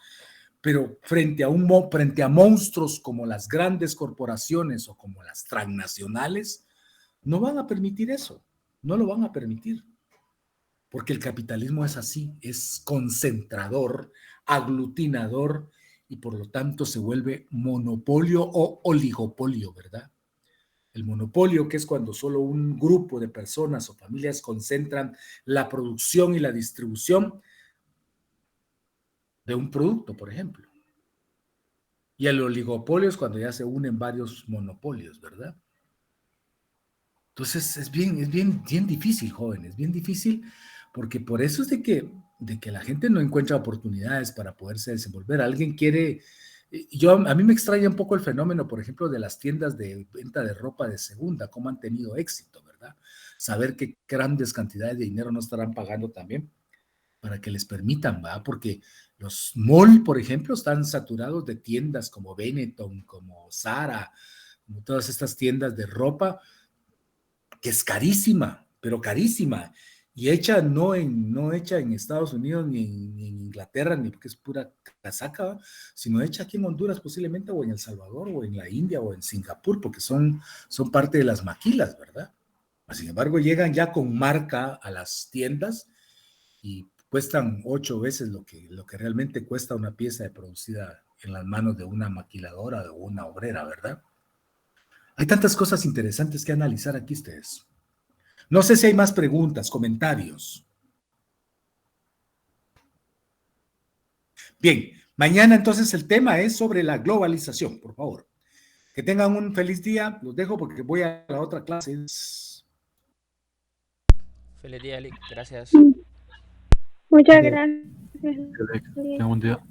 Pero frente a monstruos como las grandes corporaciones o como las transnacionales, no van a permitir eso, no lo van a permitir, porque el capitalismo es así, es concentrador, aglutinador y por lo tanto se vuelve monopolio o oligopolio, ¿verdad? El monopolio, que es cuando solo un grupo de personas o familias concentran la producción y la distribución de un producto, por ejemplo. Y el oligopolio es cuando ya se unen varios monopolios, ¿verdad? Entonces es bien difícil, jóvenes, bien difícil, porque por eso es de que la gente no encuentra oportunidades para poderse desenvolver. Alguien quiere A mí me extraña un poco el fenómeno, por ejemplo, de las tiendas de venta de ropa de segunda, cómo han tenido éxito, ¿verdad? Saber qué grandes cantidades de dinero no estarán pagando también para que les permitan, ¿verdad? Porque los mall, por ejemplo, están saturados de tiendas como Benetton, como Zara, como todas estas tiendas de ropa, que es carísima, pero carísima, y hecha no hecha en Estados Unidos ni en Inglaterra, ni porque es pura casaca, sino hecha aquí en Honduras posiblemente, o en El Salvador, o en la India, o en Singapur, porque son parte de las maquilas, ¿verdad? Sin embargo, llegan ya con marca a las tiendas y cuestan 8 veces lo que realmente cuesta una pieza producida en las manos de una maquiladora o una obrera, ¿verdad? Hay tantas cosas interesantes que analizar aquí ustedes. No sé si hay más preguntas, comentarios. Bien, mañana entonces el tema es sobre la globalización, por favor. Que tengan un feliz día. Los dejo porque voy a la otra clase. Feliz día, Eric. Gracias. Muchas Adiós. gracias. Tengan un día.